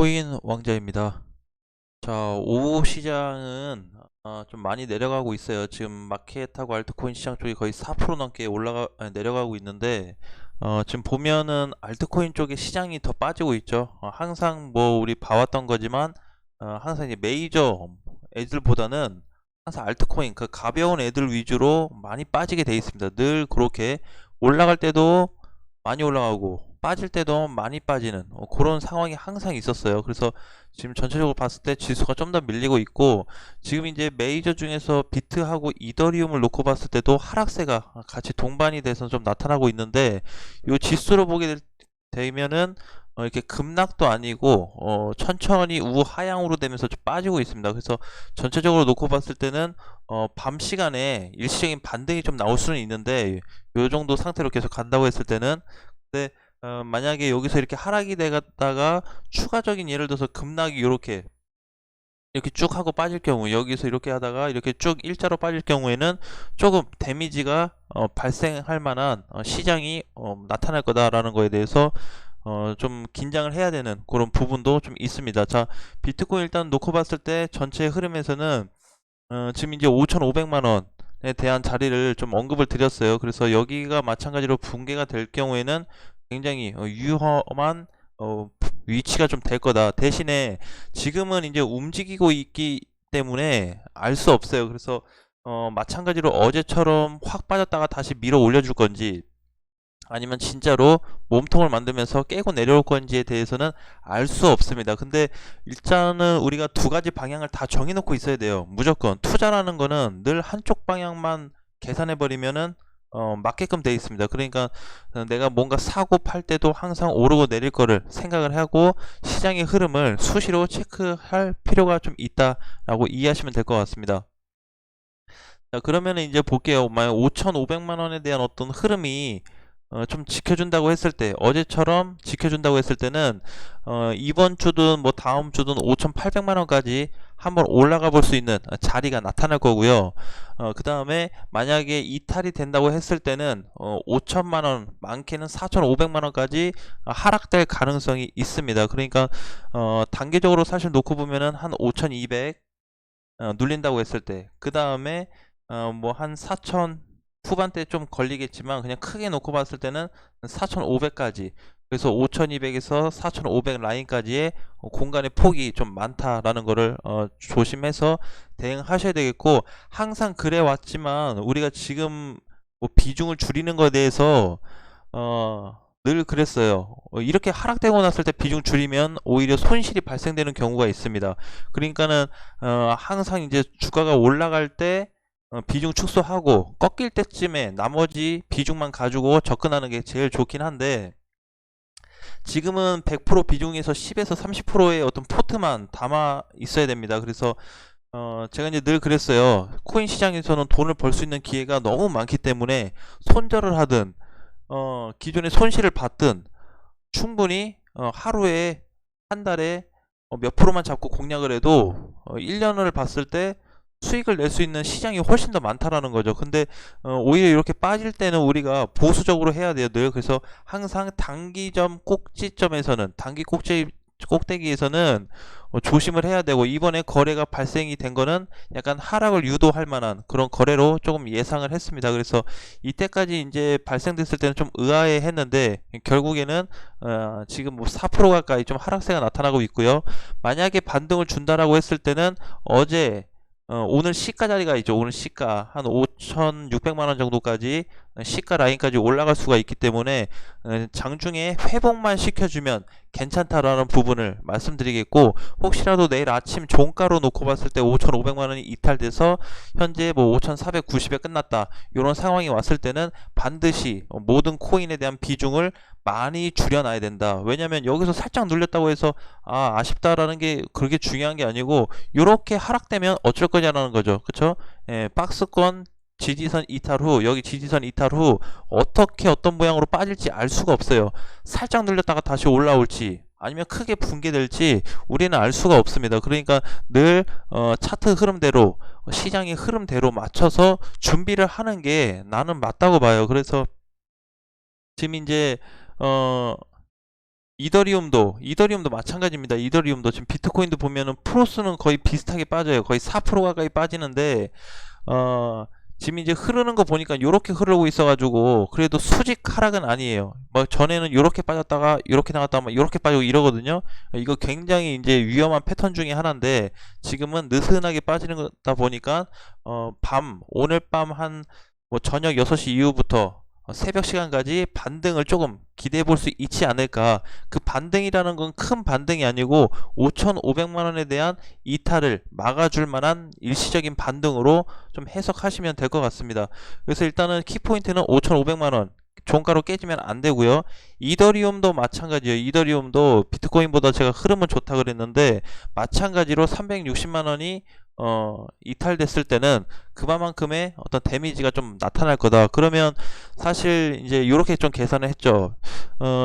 코인 왕자입니다. 자, 오후 시장은 좀 많이 내려가고 있어요. 지금 마켓하고 알트코인 시장 쪽이 거의 4% 넘게 내려가고 있는데, 지금 보면은 알트코인 쪽에 시장이 더 빠지고 있죠. 항상 뭐 우리 봐왔던 거지만, 항상 이제 메이저 애들보다는 항상 알트코인 그 가벼운 애들 위주로 많이 빠지게 돼 있습니다. 늘 그렇게 올라갈 때도 많이 올라가고 빠질 때도 많이 빠지는 그런 상황이 항상 있었어요. 그래서 지금 전체적으로 봤을 때 지수가 좀 더 밀리고 있고, 지금 이제 메이저 중에서 비트하고 이더리움을 놓고 봤을 때도 하락세가 같이 동반이 돼서 좀 나타나고 있는데, 이 지수로 보게 되면은 이렇게 급락도 아니고 천천히 우하향으로 되면서 좀 빠지고 있습니다. 그래서 전체적으로 놓고 봤을 때는 밤 시간에 일시적인 반등이 좀 나올 수는 있는데, 요 정도 상태로 계속 간다고 했을 때는, 근데 만약에 여기서 이렇게 하락이 되다가 추가적인 예를 들어서 급락이 이렇게 쭉 하고 빠질 경우, 여기서 이렇게 하다가 이렇게 쭉 일자로 빠질 경우에는 조금 데미지가 발생할 만한 시장이 나타날 거다라는 거에 대해서 좀 긴장을 해야 되는 그런 부분도 좀 있습니다. 자, 비트코인 일단 놓고 봤을 때 전체 흐름에서는 지금 이제 5,500만 원에 대한 자리를 좀 언급을 드렸어요. 그래서 여기가 마찬가지로 붕괴가 될 경우에는 굉장히 위험한 위치가 좀 될 거다. 대신에 지금은 이제 움직이고 있기 때문에 알 수 없어요. 그래서 마찬가지로 어제처럼 확 빠졌다가 다시 밀어 올려줄 건지, 아니면 진짜로 몸통을 만들면서 깨고 내려올 건지에 대해서는 알 수 없습니다. 근데 일단은 우리가 두 가지 방향을 다 정해놓고 있어야 돼요. 무조건 투자라는 거는 늘 한쪽 방향만 계산해 버리면은 맞게끔 돼 있습니다. 그러니까 내가 뭔가 사고 팔 때도 항상 오르고 내릴 거를 생각을 하고 시장의 흐름을 수시로 체크할 필요가 좀 있다라고 이해하시면 될 것 같습니다. 자, 그러면 이제 볼게요. 만약 5,500만 원에 대한 어떤 흐름이 좀 지켜준다고 했을 때, 어제처럼 지켜준다고 했을 때는 이번 주든 뭐 다음 주든 5,800만 원까지 한번 올라가 볼 수 있는 자리가 나타날 거고요. 그 다음에 만약에 이탈이 된다고 했을 때는 5천만 원, 많게는 4,500만 원까지 하락될 가능성이 있습니다. 그러니까 단계적으로 사실 놓고 보면은 한 5,200 눌린다고 했을 때, 그 다음에 뭐 한 4,000 후반대 좀 걸리겠지만 그냥 크게 놓고 봤을 때는 4,500까지, 그래서 5,200에서 4,500 라인까지의 공간의 폭이 좀 많다라는 거를 조심해서 대응하셔야 되겠고, 항상 그래 왔지만 우리가 지금 뭐 비중을 줄이는 것에 대해서 늘 그랬어요. 이렇게 하락되고 났을 때 비중 줄이면 오히려 손실이 발생되는 경우가 있습니다. 그러니까는 항상 이제 주가가 올라갈 때 비중 축소하고 꺾일 때쯤에 나머지 비중만 가지고 접근하는 게 제일 좋긴 한데, 지금은 100% 비중에서 10에서 30%의 어떤 포트만 담아 있어야 됩니다. 그래서 제가 이제 늘 그랬어요. 코인 시장에서는 돈을 벌 수 있는 기회가 너무 많기 때문에 손절을 하든 기존의 손실을 받든 충분히 하루에, 한 달에 몇 프로만 잡고 공략을 해도 1년을 봤을 때 수익을 낼 수 있는 시장이 훨씬 더 많다라는 거죠. 근데 오히려 이렇게 빠질 때는 우리가 보수적으로 해야 돼요, 늘. 그래서 항상 단기점 꼭지점에서는, 단기 꼭대기에서는 조심을 해야 되고, 이번에 거래가 발생이 된 거는 약간 하락을 유도할 만한 그런 거래로 조금 예상을 했습니다. 그래서 이때까지 이제 발생됐을 때는 좀 의아해 했는데, 결국에는 지금 뭐 4% 가까이 좀 하락세가 나타나고 있고요. 만약에 반등을 준다라고 했을 때는 어제 오늘 시가 자리가 있죠. 오늘 시가 한 5,600만 원 정도까지 시가 라인까지 올라갈 수가 있기 때문에 장중에 회복만 시켜주면 괜찮다라는 부분을 말씀드리겠고, 혹시라도 내일 아침 종가로 놓고 봤을 때 5,500만 원이 이탈돼서 현재 뭐 5,490에 끝났다, 이런 상황이 왔을 때는 반드시 모든 코인에 대한 비중을 많이 줄여놔야 된다. 왜냐면 여기서 살짝 눌렸다고 해서 아쉽다라는 게 그렇게 중요한 게 아니고, 이렇게 하락되면 어쩔 거냐라는 거죠. 그쵸? 박스권 지지선 이탈 후, 여기 지지선 이탈 후 어떻게 어떤 모양으로 빠질지 알 수가 없어요. 살짝 눌렸다가 다시 올라올지 아니면 크게 붕괴될지 우리는 알 수가 없습니다. 그러니까 늘 차트 흐름대로, 시장의 흐름대로 맞춰서 준비를 하는 게 나는 맞다고 봐요. 그래서 지금 이제 이더리움도 마찬가지입니다. 이더리움도 지금 비트코인도 보면은 프로스는 거의 비슷하게 빠져요. 거의 4% 가까이 빠지는데 어 지금 이제 흐르는 거 보니까 요렇게 흐르고 있어가지고 그래도 수직 하락은 아니에요. 뭐 전에는 요렇게 빠졌다가 요렇게 나갔다가 막 요렇게 빠지고 이러거든요. 이거 굉장히 이제 위험한 패턴 중에 하나인데 지금은 느슨하게 빠지는 거다 보니까 오늘 밤 한 뭐 저녁 6시 이후부터 새벽 시간까지 반등을 조금 기대해 볼 수 있지 않을까. 그 반등이라는 건 큰 반등이 아니고 5,500만 원에 대한 이탈을 막아줄 만한 일시적인 반등으로 좀 해석하시면 될 것 같습니다. 그래서 일단은 키포인트는 5,500만 원 종가로 깨지면 안 되고요. 이더리움도 마찬가지예요. 이더리움도 비트코인보다 제가 흐름은 좋다 그랬는데 마찬가지로 360만 원이 이탈됐을 때는 그만큼의 어떤 데미지가 좀 나타날 거다. 그러면 사실 이제 이렇게 좀 계산을 했죠.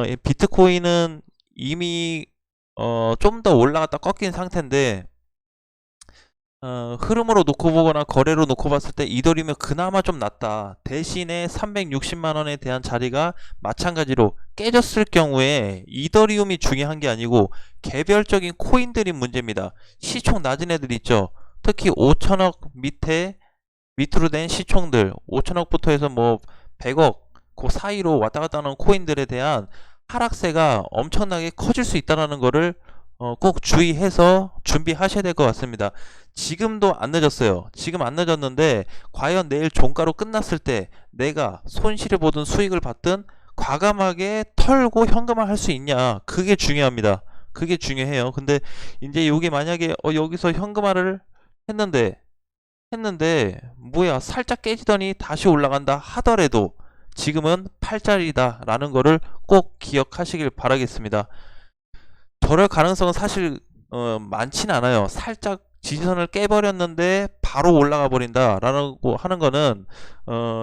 이 비트코인은 이미 좀 더 올라갔다 꺾인 상태인데 흐름으로 놓고 보거나 거래로 놓고 봤을 때 이더리움이 그나마 좀 낫다. 대신에 360만 원에 대한 자리가 마찬가지로 깨졌을 경우에 이더리움이 중요한 게 아니고 개별적인 코인들이 문제입니다. 시총 낮은 애들 있죠. 특히 5천억 밑으로 된 시총들, 5천억부터 해서 뭐 100억 그 사이로 왔다 갔다 하는 코인들에 대한 하락세가 엄청나게 커질 수 있다는 거를 꼭 주의해서 준비하셔야 될 것 같습니다. 지금도 안 늦었어요. 지금 안 늦었는데 과연 내일 종가로 끝났을 때 내가 손실을 보든 수익을 받든 과감하게 털고 현금화 할 수 있냐, 그게 중요합니다. 그게 중요해요. 근데 이제 여기 만약에 여기서 현금화를 했는데 뭐야 살짝 깨지더니 다시 올라간다 하더라도 지금은 팔자리다 라는 거를 꼭 기억하시길 바라겠습니다. 저럴 가능성은 사실 많진 않아요. 살짝 지지선을 깨버렸는데 바로 올라가 버린다 라고 하는 거는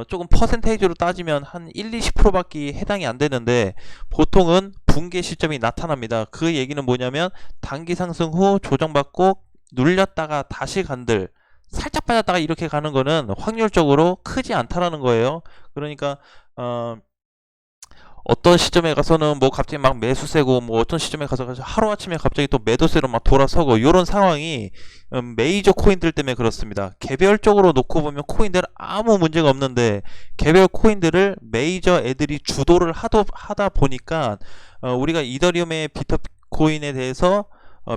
조금 퍼센테이지로 따지면 한 1-20%밖에 해당이 안 되는데 보통은 붕괴 시점이 나타납니다. 그 얘기는 뭐냐면 단기 상승 후 조정받고 눌렸다가 다시 간들, 살짝 빠졌다가 이렇게 가는 거는 확률적으로 크지 않다라는 거예요. 그러니까 어떤 시점에 가서는 뭐 갑자기 막 매수세고, 뭐 어떤 시점에 가서 하루아침에 갑자기 또 매도세로 막 돌아서고, 이런 상황이 메이저 코인들 때문에 그렇습니다. 개별적으로 놓고 보면 코인들 아무 문제가 없는데 개별 코인들을 메이저 애들이 주도를 하다 보니까 우리가 이더리움의 비트코인에 대해서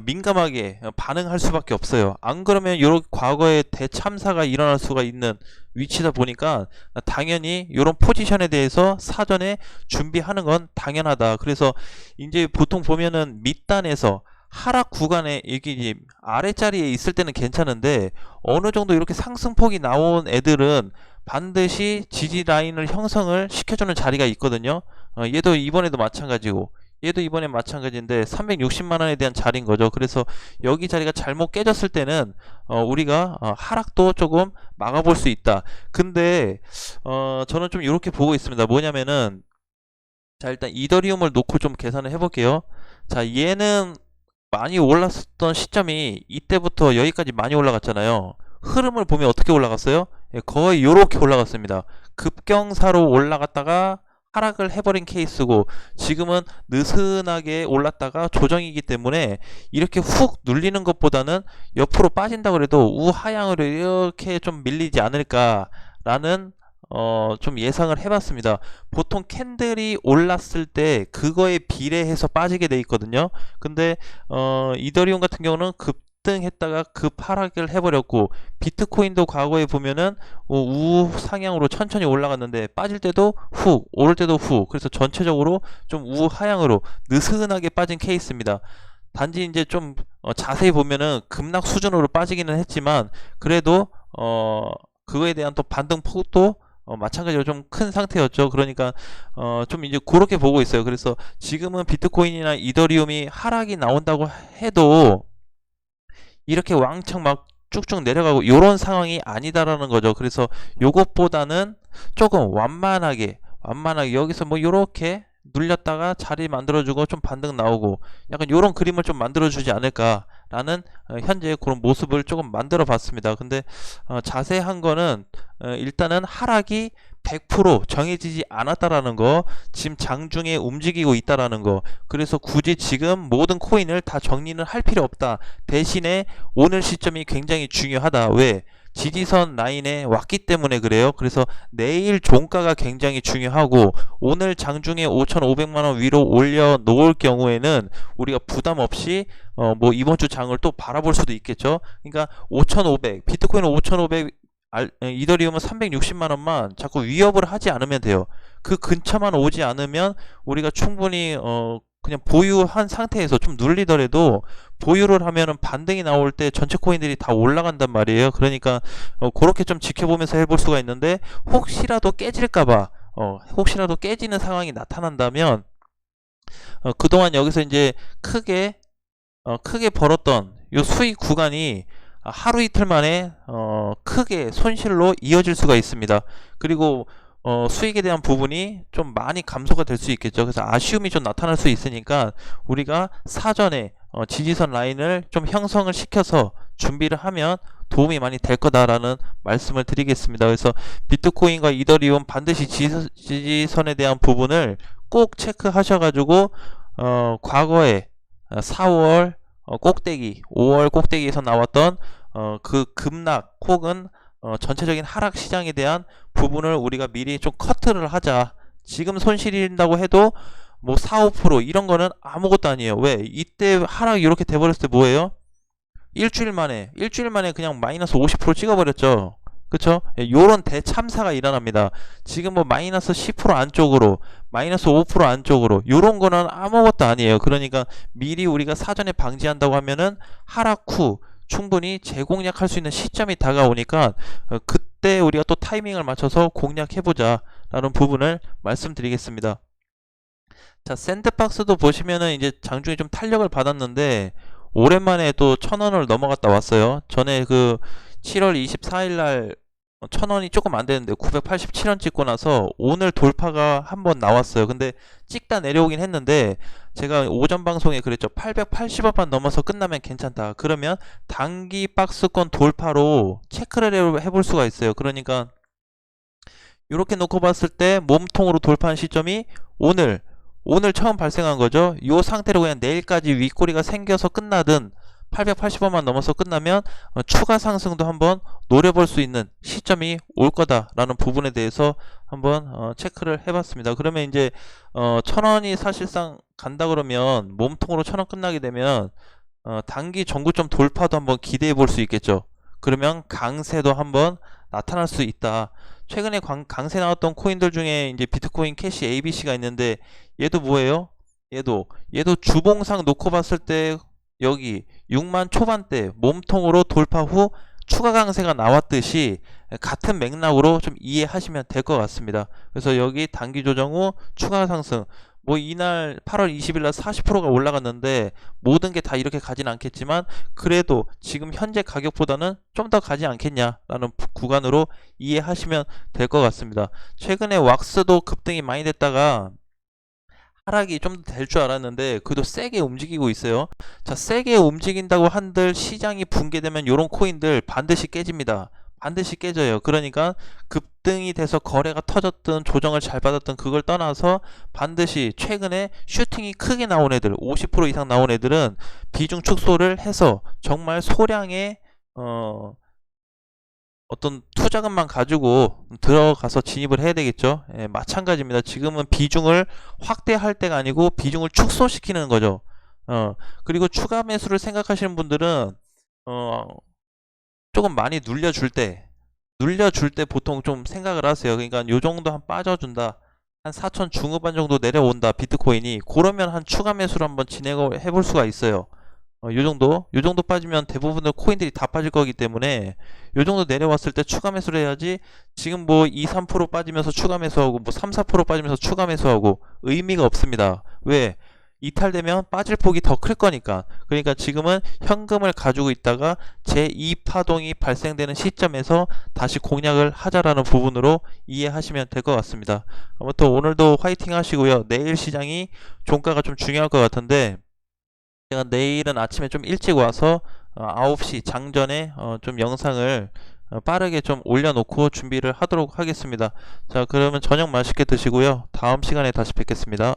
민감하게 반응할 수밖에 없어요. 안 그러면 이런 과거에 대참사가 일어날 수가 있는 위치다 보니까 당연히 이런 포지션에 대해서 사전에 준비하는 건 당연하다. 그래서 이제 보통 보면은 밑단에서 하락 구간에 이게 아래자리에 있을 때는 괜찮은데 어느 정도 이렇게 상승폭이 나온 애들은 반드시 지지 라인을 형성을 시켜주는 자리가 있거든요. 얘도 이번에도 마찬가지고 얘도 이번에 마찬가지인데 360만 원에 대한 자리인 거죠. 그래서 여기 자리가 잘못 깨졌을 때는 우리가 하락도 조금 막아볼 수 있다. 근데 저는 좀 이렇게 보고 있습니다. 뭐냐면은 자, 일단 이더리움을 놓고 좀 계산을 해볼게요. 자, 얘는 많이 올랐었던 시점이 이때부터 여기까지 많이 올라갔잖아요. 흐름을 보면 어떻게 올라갔어요? 예, 거의 요렇게 올라갔습니다. 급경사로 올라갔다가 하락을 해버린 케이스고, 지금은 느슨하게 올랐다가 조정이기 때문에 이렇게 훅 눌리는 것보다는 옆으로 빠진다 그래도 우하향으로 이렇게 좀 밀리지 않을까라는 좀 예상을 해봤습니다. 보통 캔들이 올랐을 때 그거에 비례해서 빠지게 돼 있거든요. 근데 이더리움 같은 경우는 급등했다가 급하락을 해버렸고, 비트코인도 과거에 보면은 우상향으로 천천히 올라갔는데 빠질 때도 훅, 오를 때도 훅, 그래서 전체적으로 좀 우하향으로 느슨하게 빠진 케이스입니다. 단지 이제 좀 자세히 보면은 급락 수준으로 빠지기는 했지만 그래도 그거에 대한 또 반등 폭도 마찬가지로 좀 큰 상태였죠. 그러니까 좀 이제 그렇게 보고 있어요. 그래서 지금은 비트코인이나 이더리움이 하락이 나온다고 해도 이렇게 왕창 막 쭉쭉 내려가고 이런 상황이 아니다라는 거죠. 그래서 요것보다는 조금 완만하게 여기서 뭐 요렇게 눌렸다가 자리 만들어주고 좀 반등 나오고 약간 요런 그림을 좀 만들어주지 않을까라는 현재 그런 모습을 조금 만들어 봤습니다. 근데 자세한 거는 일단은 하락이 100% 정해지지 않았다라는 거, 지금 장중에 움직이고 있다라는 거. 그래서 굳이 지금 모든 코인을 다 정리는 할 필요 없다. 대신에 오늘 시점이 굉장히 중요하다. 왜? 지지선 라인에 왔기 때문에 그래요. 그래서 내일 종가가 굉장히 중요하고, 오늘 장중에 5,500만원 위로 올려 놓을 경우에는 우리가 부담 없이 뭐 이번 주 장을 또 바라볼 수도 있겠죠. 그러니까 5,500, 비트코인은 5,500, 이더리움은 360만원만 자꾸 위협을 하지 않으면 돼요. 그 근처만 오지 않으면 우리가 충분히 그냥 보유한 상태에서 좀 눌리더라도 보유를 하면은 반등이 나올 때 전체 코인들이 다 올라간단 말이에요. 그러니까 그렇게 좀 지켜보면서 해볼 수가 있는데, 혹시라도 깨질까봐, 혹시라도 깨지는 상황이 나타난다면 그동안 여기서 이제 크게 벌었던 요 수익 구간이 하루 이틀 만에 크게 손실로 이어질 수가 있습니다. 그리고 수익에 대한 부분이 좀 많이 감소가 될 수 있겠죠. 그래서 아쉬움이 좀 나타날 수 있으니까 우리가 사전에 지지선 라인을 좀 형성을 시켜서 준비를 하면 도움이 많이 될 거다라는 말씀을 드리겠습니다. 그래서 비트코인과 이더리움 반드시 지지선에 대한 부분을 꼭 체크하셔가지고 과거에 4월 꼭대기, 5월 꼭대기에서 나왔던 그 급락 혹은 전체적인 하락 시장에 대한 부분을 우리가 미리 좀 커트를 하자. 지금 손실인다고 해도 뭐 4, 5% 이런 거는 아무것도 아니에요. 왜? 이때 하락이 이렇게 돼버렸을 때 뭐예요? 일주일 만에 그냥 마이너스 50% 찍어버렸죠. 그쵸? 요런 대참사가 일어납니다. 지금 뭐 마이너스 10% 안쪽으로, 마이너스 5% 안쪽으로, 요런 거는 아무것도 아니에요. 그러니까 미리 우리가 사전에 방지한다고 하면은 하락 후 충분히 재공략할 수 있는 시점이 다가오니까 그때 우리가 또 타이밍을 맞춰서 공략해보자 라는 부분을 말씀드리겠습니다. 자, 샌드박스도 보시면은 이제 장중에 좀 탄력을 받았는데 오랜만에 또 1,000원을 넘어갔다 왔어요. 전에 그 7월 24일날 1,000원이 조금 안 되는데 987원 찍고 나서 오늘 돌파가 한번 나왔어요. 근데 찍다 내려오긴 했는데 제가 오전 방송에 그랬죠. 880원만 넘어서 끝나면 괜찮다. 그러면 단기 박스권 돌파로 체크를 해볼 수가 있어요. 그러니까 이렇게 놓고 봤을 때 몸통으로 돌파한 시점이 오늘 처음 발생한 거죠. 이 상태로 그냥 내일까지 윗꼬리가 생겨서 끝나든 880원만 넘어서 끝나면 추가 상승도 한번 노려볼 수 있는 시점이 올 거다라는 부분에 대해서 한번 체크를 해봤습니다. 그러면 이제 1,000원이 사실상 간다 그러면 몸통으로 1,000원 끝나게 되면 단기 정구점 돌파도 한번 기대해 볼 수 있겠죠. 그러면 강세도 한번 나타날 수 있다. 최근에 강세 나왔던 코인들 중에 이제 비트코인 캐시 ABC가 있는데 얘도 뭐예요? 얘도 주봉상 놓고 봤을 때 여기 6만 초반대 몸통으로 돌파 후 추가 강세가 나왔듯이 같은 맥락으로 좀 이해하시면 될 것 같습니다. 그래서 여기 단기 조정 후 추가 상승, 뭐 이날 8월 20일날 40%가 올라갔는데 모든 게 다 이렇게 가진 않겠지만 그래도 지금 현재 가격보다는 좀 더 가지 않겠냐라는 구간으로 이해하시면 될 것 같습니다. 최근에 왁스도 급등이 많이 됐다가 하락이 좀 더 될 줄 알았는데 그래도 세게 움직이고 있어요. 자, 세게 움직인다고 한들 시장이 붕괴되면 이런 코인들 반드시 깨집니다. 반드시 깨져요. 그러니까 급등이 돼서 거래가 터졌든 조정을 잘 받았든 그걸 떠나서 반드시 최근에 슈팅이 크게 나온 애들, 50% 이상 나온 애들은 비중 축소를 해서 정말 소량의 어떤 투자금만 가지고 들어가서 진입을 해야 되겠죠. 예, 마찬가지입니다. 지금은 비중을 확대할 때가 아니고 비중을 축소시키는 거죠. 그리고 추가 매수를 생각하시는 분들은 조금 많이 눌려줄 때 보통 좀 생각을 하세요. 그러니까 요 정도 한 빠져준다. 한 4천 중후반 정도 내려온다. 비트코인이. 그러면 한 추가 매수를 한번 진행을 해볼 수가 있어요. 요 정도 빠지면 대부분의 코인들이 다 빠질 거기 때문에 요 정도 내려왔을 때 추가 매수를 해야지. 지금 뭐 2, 3% 빠지면서 추가 매수하고 뭐 3, 4% 빠지면서 추가 매수하고 의미가 없습니다. 왜? 이탈되면 빠질 폭이 더 클 거니까. 그러니까 지금은 현금을 가지고 있다가 제2파동이 발생되는 시점에서 다시 공략을 하자라는 부분으로 이해하시면 될 것 같습니다. 아무튼 오늘도 화이팅 하시고요. 내일 시장이 종가가 좀 중요할 것 같은데 제가 내일은 아침에 좀 일찍 와서 9시 장전에 좀 영상을 빠르게 좀 올려놓고 준비를 하도록 하겠습니다. 자, 그러면 저녁 맛있게 드시고요. 다음 시간에 다시 뵙겠습니다.